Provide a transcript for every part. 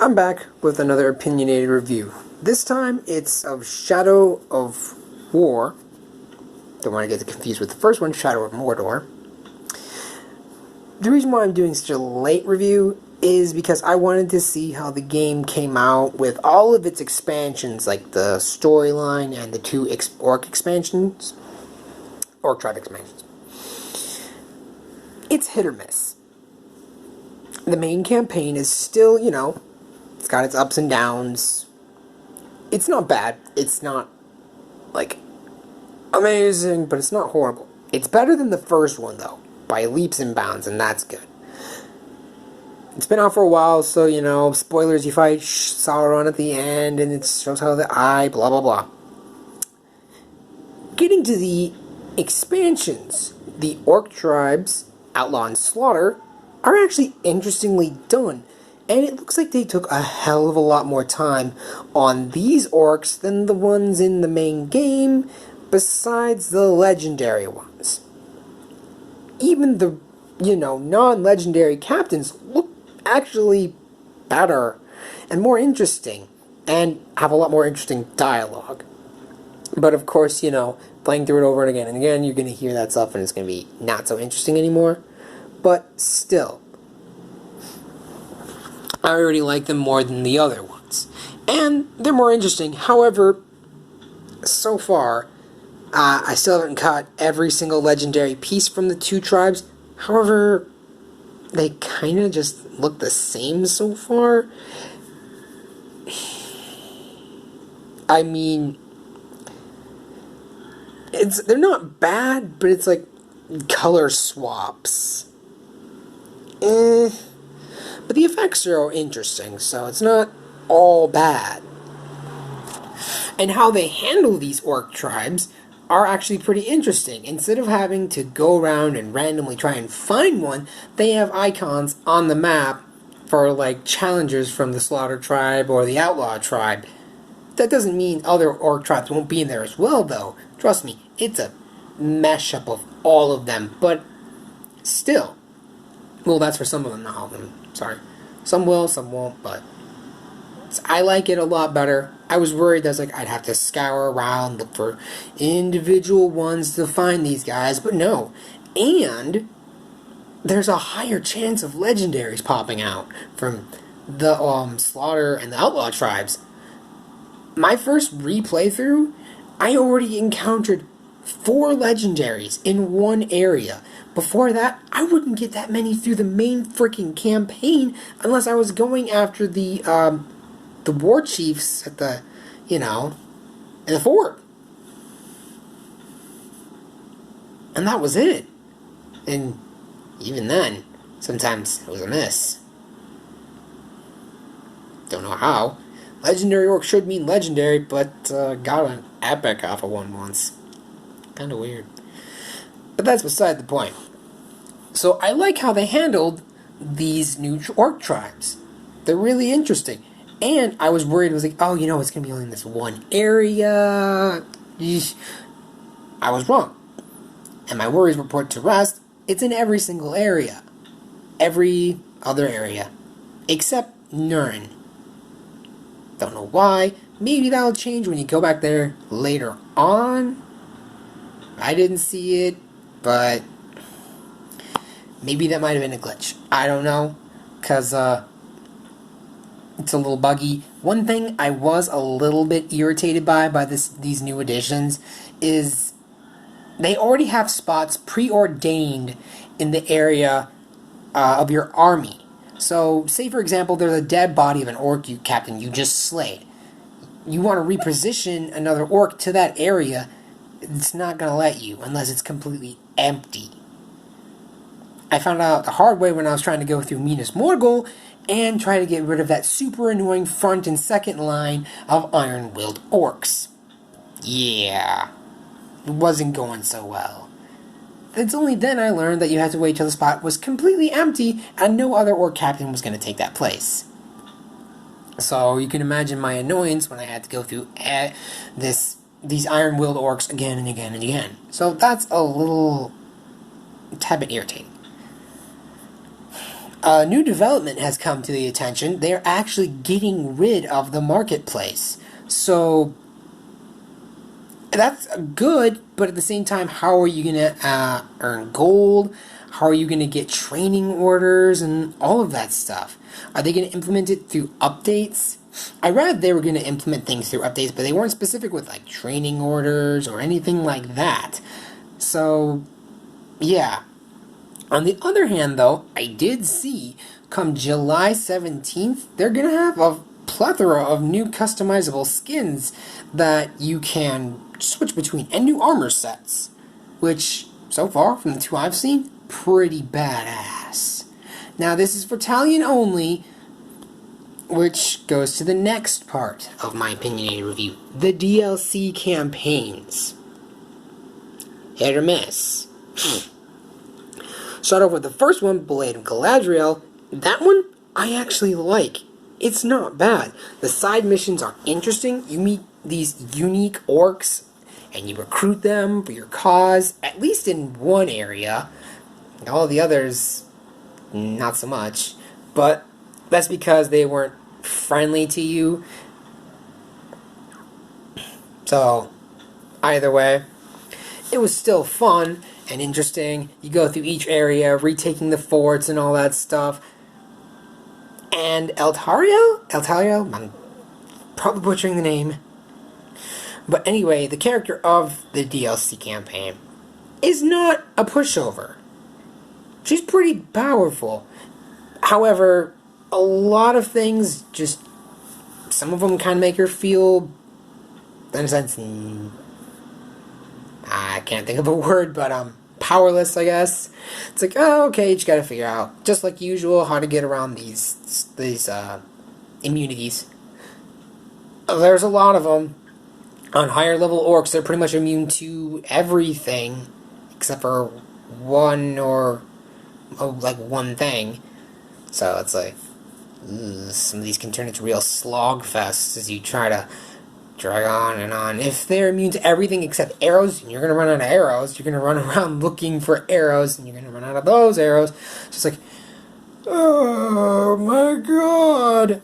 I'm back with another opinionated review. This time it's of Shadow of War. Don't want to get confused with the first one, Shadow of Mordor. The reason why I'm doing such a late review is because I wanted to see how the game came out with all of its expansions, like the storyline and the two orc expansions, orc tribe expansions. It's hit or miss. The main campaign is still, it's got its ups and downs. It's not bad. It's not, amazing, but it's not horrible. It's better than the first one, though, by leaps and bounds, and that's good. It's been out for a while, so, spoilers, you fight Sauron at the end, and it shows how the eye, blah, blah, blah. Getting to the expansions, the orc tribes, Outlaw and Slaughter, are actually interestingly done. And it looks like they took a hell of a lot more time on these orcs than the ones in the main game, besides the legendary ones. Even the, non-legendary captains look actually better and more interesting, and have a lot more interesting dialogue. But of course, playing through it over and again, you're going to hear that stuff and it's going to be not so interesting anymore. But still, I already like them more than the other ones. And they're more interesting. However, so far, I still haven't caught every single legendary piece from the two tribes. However, they kind of just look the same so far. I mean, they're not bad, but it's like color swaps. But the effects are interesting, so it's not all bad. And how they handle these orc tribes are actually pretty interesting. Instead of having to go around and randomly try and find one, they have icons on the map for, challengers from the Slaughter tribe or the Outlaw tribe. That doesn't mean other orc tribes won't be in there as well, though. Trust me, it's a mashup of all of them, but still. Well, that's for some of them, not all of them. Sorry. Some will, some won't, but I like it a lot better. I was worried that I'd have to scour around, look for individual ones to find these guys, but no. And there's a higher chance of legendaries popping out from the Slaughter and the Outlaw tribes. My first replay through, I already encountered 4 legendaries in one area. Before that, I wouldn't get that many through the main freaking campaign unless I was going after the war chiefs at the, in the fort. And that was it. And even then, sometimes it was a miss. Don't know how. Legendary orc should mean legendary, but got an epic off of one once. Kind of weird. But that's beside the point. So I like how they handled these new orc tribes. They're really interesting. And I was worried, it's going to be only in this one area. Yeesh. I was wrong. And my worries were put to rest. It's in every single area. Every other area. Except Nurn. Don't know why. Maybe that'll change when you go back there later on. I didn't see it, but maybe that might have been a glitch. I don't know, because it's a little buggy. One thing I was a little bit irritated by these new additions is they already have spots preordained in the area of your army. So, say for example, there's a dead body of an orc captain you just slayed. You want to reposition another orc to that area. It's not going to let you unless it's completely empty. I found out the hard way when I was trying to go through Minas Morgul and try to get rid of that super annoying front and second line of iron-willed orcs. Yeah, it wasn't going so well. It's only then I learned that you had to wait till the spot was completely empty and no other orc captain was going to take that place. So you can imagine my annoyance when I had to go through these iron-willed orcs again and again and again. So that's a tad bit irritating. A new development has come to the attention. They're actually getting rid of the marketplace. So that's good, but at the same time, how are you going to earn gold? How are you going to get training orders and all of that stuff? Are they going to implement it through updates? I read they were going to implement things through updates, but they weren't specific with like training orders or anything like that. So, yeah. On the other hand, though, I did see come July 17th, they're going to have a plethora of new customizable skins that you can switch between, and new armor sets, which, so far, from the two I've seen, pretty badass. Now, this is for Talion only, which goes to the next part of my opinionated review. The DLC campaigns. Hit or miss. Start off with the first one, Blade of Galadriel. That one, I actually like. It's not bad. The side missions are interesting. You meet these unique orcs, and you recruit them for your cause, at least in one area. All the others, not so much. But that's because they weren't friendly to you. So, either way, it was still fun and interesting. You go through each area, retaking the forts and all that stuff. And Eltario? I'm probably butchering the name. But anyway, the character of the DLC campaign is not a pushover. She's pretty powerful. However, a lot of things just... some of them kind of make her feel... in a sense... I can't think of a word, but powerless, I guess. It's like, oh, okay, you just gotta figure out, just like usual, how to get around these immunities. There's a lot of them. On higher level orcs, they're pretty much immune to everything, except for one thing. So it's like, some of these can turn into real slog fests as you try to drag on and on. If they're immune to everything except arrows, and you're going to run out of arrows, you're going to run around looking for arrows, and you're going to run out of those arrows. It's just like, oh my god.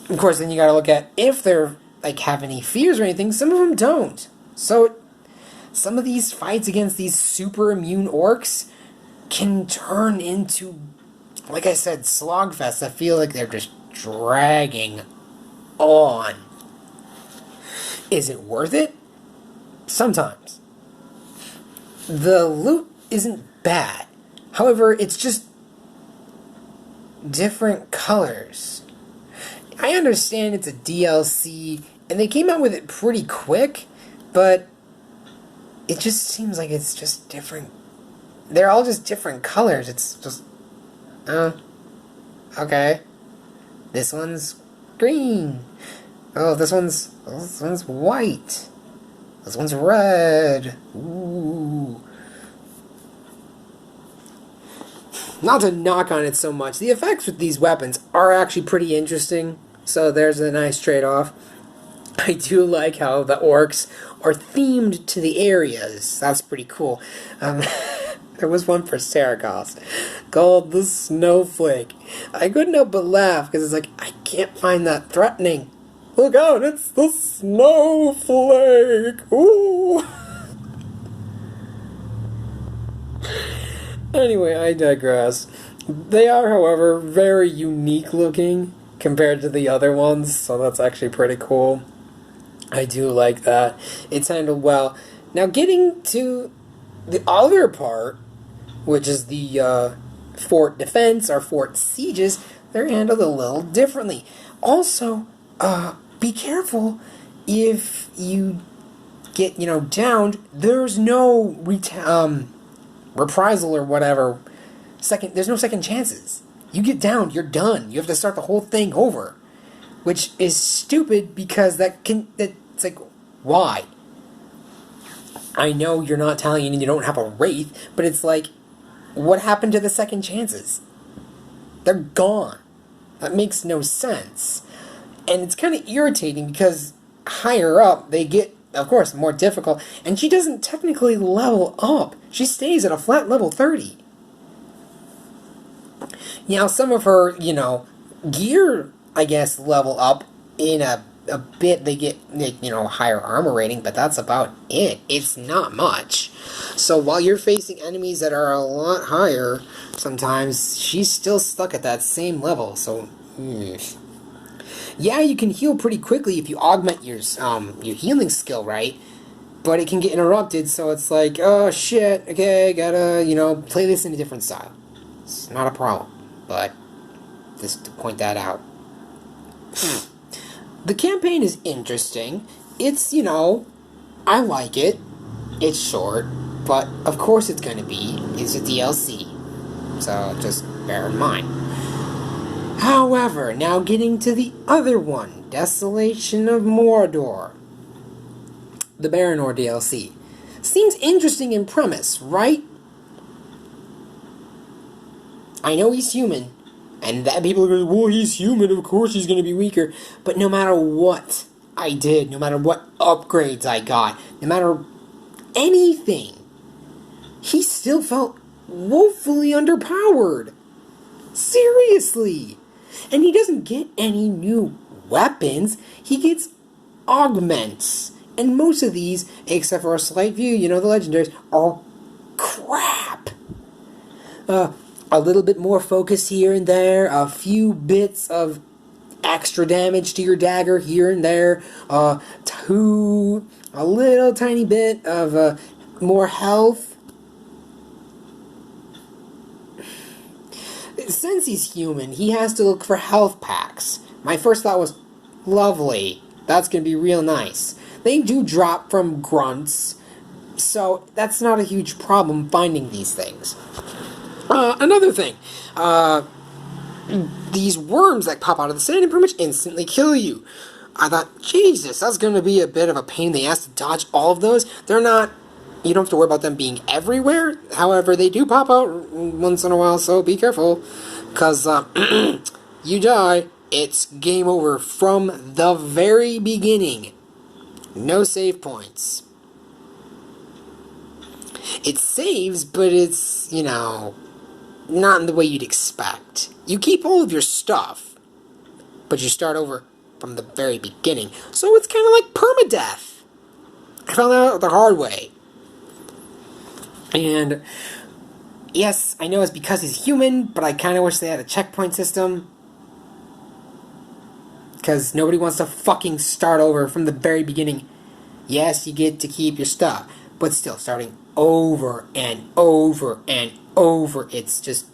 Of course, then you got to look at if they're, like, have any fears or anything. Some of them don't. So, some of these fights against these super immune orcs can turn into, like I said, slogfests. I feel like they're just dragging on. Is it worth it? Sometimes. The loot isn't bad. However, it's just different colors. I understand it's a DLC, and they came out with it pretty quick, but it just seems like it's just different. They're all just different colors. It's just, okay. This one's green. Oh, this one's white. This one's red. Ooh. Not to knock on it so much, the effects with these weapons are actually pretty interesting, so there's a nice trade-off. I do like how the orcs are themed to the areas. That's pretty cool. There was one for Saragoth called the Snowflake. I couldn't help but laugh because it's like, I can't find that threatening. Look out, it's the Snowflake! Ooh! Anyway, I digress. They are, however, very unique looking compared to the other ones, so that's actually pretty cool. I do like that. It's handled well. Now, getting to the other part, which is the fort defense or fort sieges, they're handled a little differently. Also, be careful if you get, downed. There's no reprisal or whatever. There's no second chances. You get downed, you're done. You have to start the whole thing over, which is stupid because it's like, why? I know you're not Talion and you don't have a wraith, but it's like, what happened to the second chances? They're gone. That makes no sense. And it's kind of irritating because higher up, they get, of course, more difficult, and she doesn't technically level up. She stays at a flat level 30. Now, some of her, gear, I guess, level up in a bit. They get, higher armor rating, but that's about it. It's not much. So while you're facing enemies that are a lot higher, sometimes she's still stuck at that same level. So, yeah, you can heal pretty quickly if you augment your healing skill, right? But it can get interrupted, so it's like, oh shit, okay, gotta, play this in a different style. It's not a problem, but just to point that out. The campaign is interesting. It's, I like it. It's short, but of course it's gonna be. It's a DLC. So just bear in mind. However, now getting to the other one, Desolation of Mordor. The Baranor DLC. Seems interesting in premise, right? I know he's human, and that people are going, well, he's human, of course he's going to be weaker. But no matter what I did, no matter what upgrades I got, no matter anything, he still felt woefully underpowered. Seriously. And he doesn't get any new weapons, he gets augments. And most of these, except for a slight few, the legendaries, are crap. A little bit more focus here and there, a few bits of extra damage to your dagger here and there, a little tiny bit of more health. Since he's human, he has to look for health packs. My first thought was, lovely, that's going to be real nice. They do drop from grunts, so that's not a huge problem finding these things. Another thing, these worms that pop out of the sand and pretty much instantly kill you. I thought, Jesus, that's going to be a bit of a pain in the ass to dodge all of those. They're not, you don't have to worry about them being everywhere. However, they do pop out once in a while, so be careful. Because, you die, it's game over from the very beginning. No save points. It saves, but it's, not in the way you'd expect. You keep all of your stuff, but you start over from the very beginning. So it's kind of like permadeath. I found that out the hard way. And, yes, I know it's because he's human, but I kind of wish they had a checkpoint system. Because nobody wants to fucking start over from the very beginning. Yes, you get to keep your stuff, but still, starting over and over and over, it's just...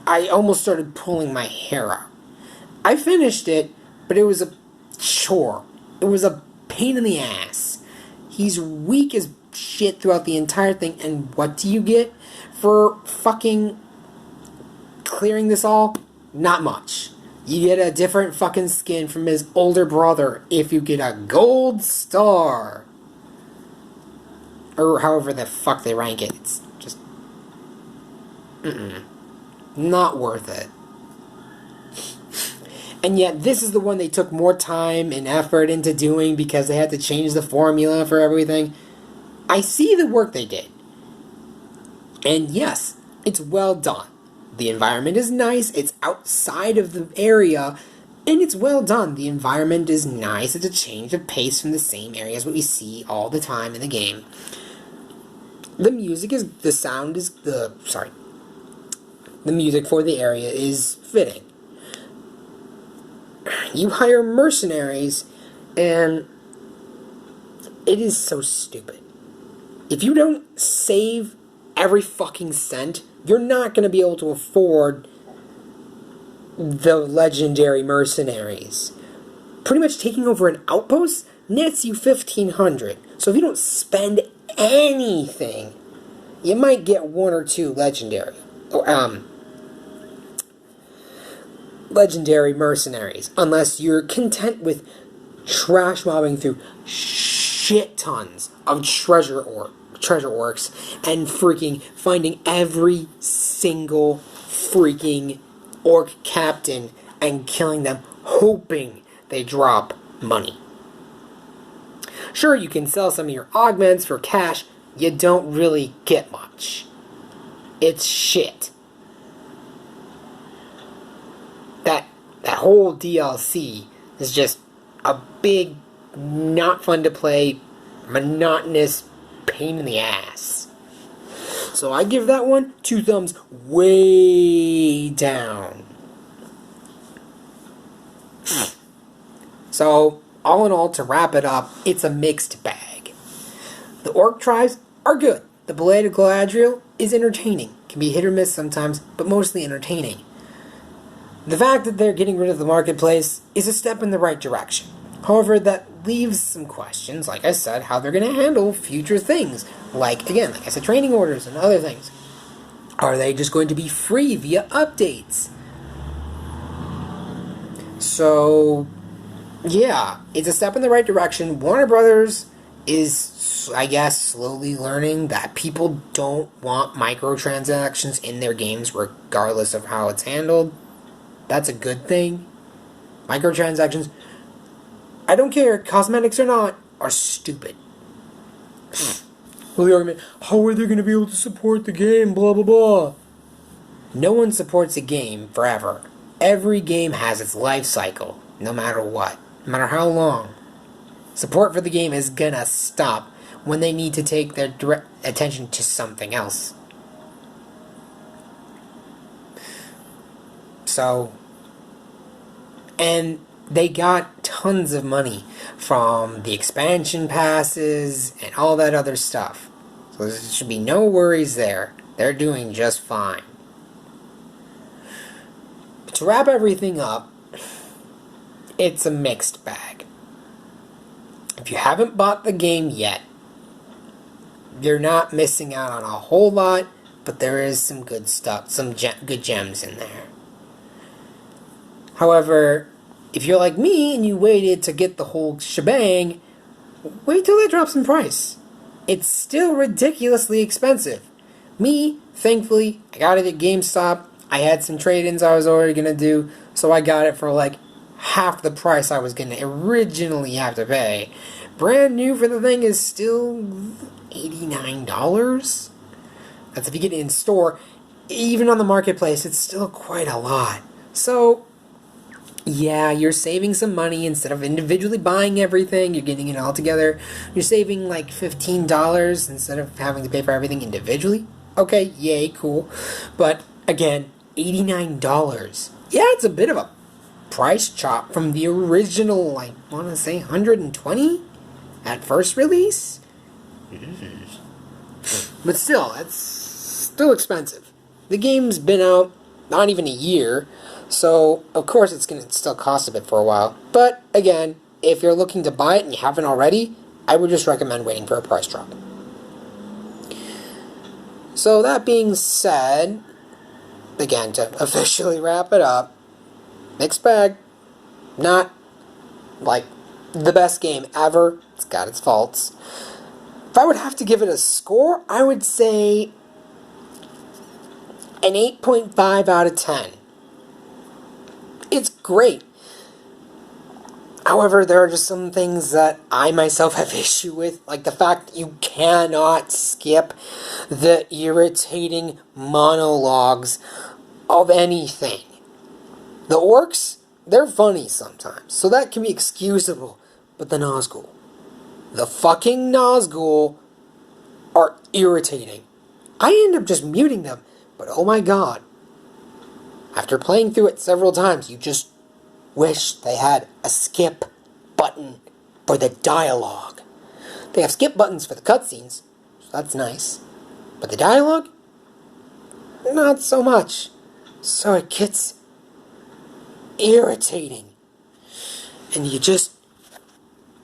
I almost started pulling my hair out. I finished it, but it was a chore. It was a pain in the ass. He's weak as shit throughout the entire thing, and what do you get for fucking clearing this all? Not much. You get a different fucking skin from his older brother if you get a gold star. Or however the fuck they rank it. It's just... not worth it. And yet this is the one they took more time and effort into doing because they had to change the formula for everything. I see the work they did. And yes, it's well done. The environment is nice, it's outside of the area, and it's well done. The environment is nice, it's a change of pace from the same areas what we see all the time in the game. The music is, the music for the area is fitting. You hire mercenaries, and it is so stupid. If you don't save every fucking cent, you're not going to be able to afford the legendary mercenaries. Pretty much taking over an outpost nets you 1,500. So if you don't spend anything, you might get one or two legendary mercenaries, unless you're content with trash mobbing through shit tons of treasure orcs and freaking finding every single freaking orc captain and killing them, hoping they drop money. Sure, you can sell some of your augments for cash, you don't really get much. it's shit. That whole DLC is just a big, not fun to play, monotonous pain in the ass. So I give that one 2 thumbs way down. So, all in all, to wrap it up, it's a mixed bag. The orc tribes are good. The Blade of Galadriel is entertaining. Can be hit or miss sometimes, but mostly entertaining. The fact that they're getting rid of the marketplace is a step in the right direction. However, that leaves some questions, like I said, how they're going to handle future things. Like I said, training orders and other things. Are they just going to be free via updates? So, yeah, it's a step in the right direction. Warner Brothers is, I guess, slowly learning that people don't want microtransactions in their games regardless of how it's handled. That's a good thing. Microtransactions, I don't care, cosmetics or not, are stupid. Well, the argument, how are they going to be able to support the game, blah, blah, blah. No one supports a game forever. Every game has its life cycle, no matter what, no matter how long. Support for the game is gonna stop when they need to take their direct attention to something else. So, and they got tons of money from the expansion passes and all that other stuff. So there should be no worries there. They're doing just fine. But to wrap everything up, it's a mixed bag. If you haven't bought the game yet, you're not missing out on a whole lot, but there is some good stuff, some good gems in there. However, if you're like me and you waited to get the whole shebang, wait till it drops in price. It's still ridiculously expensive. Me, thankfully, I got it at GameStop. I had some trade-ins I was already going to do, so I got it for like half the price I was going to originally have to pay. Brand new for the thing is still $89. That's if you get it in store. Even on the marketplace, it's still quite a lot. So, yeah, you're saving some money. Instead of individually buying everything, you're getting it all together. You're saving like $15 instead of having to pay for everything individually. Okay, yay, cool. But, again, $89. Yeah, it's a bit of a price chop from the original, I want to say, $120 at first release. But still, it's still expensive. The game's been out not even a year, so of course it's going to still cost a bit for a while. But again, if you're looking to buy it and you haven't already, I would just recommend waiting for a price drop. So that being said, again, to officially wrap it up, mixed bag. Not like the best game ever. It's got its faults. If I would have to give it a score, I would say an 8.5 out of 10. It's great. However, there are just some things that I myself have issue with, like the fact that you cannot skip the irritating monologues of anything. The orcs, they're funny sometimes, so that can be excusable, but the Nazgul, the fucking Nazgul are irritating. I end up just muting them, but oh my god, after playing through it several times, you just wish they had a skip button for the dialogue. They have skip buttons for the cutscenes, so that's nice. But the dialogue? Not so much. So it gets irritating. And you're just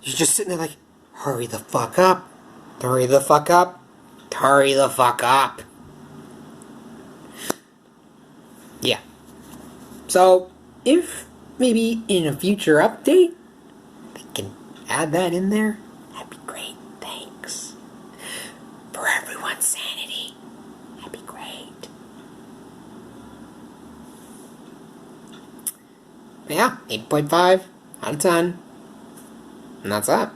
sitting there like, hurry the fuck up. Hurry the fuck up. Hurry the fuck up. Yeah. So, if maybe in a future update, they can add that in there, that'd be great. Thanks. For everyone's sanity, that'd be great. But yeah, 8.5 out of 10. And that's that.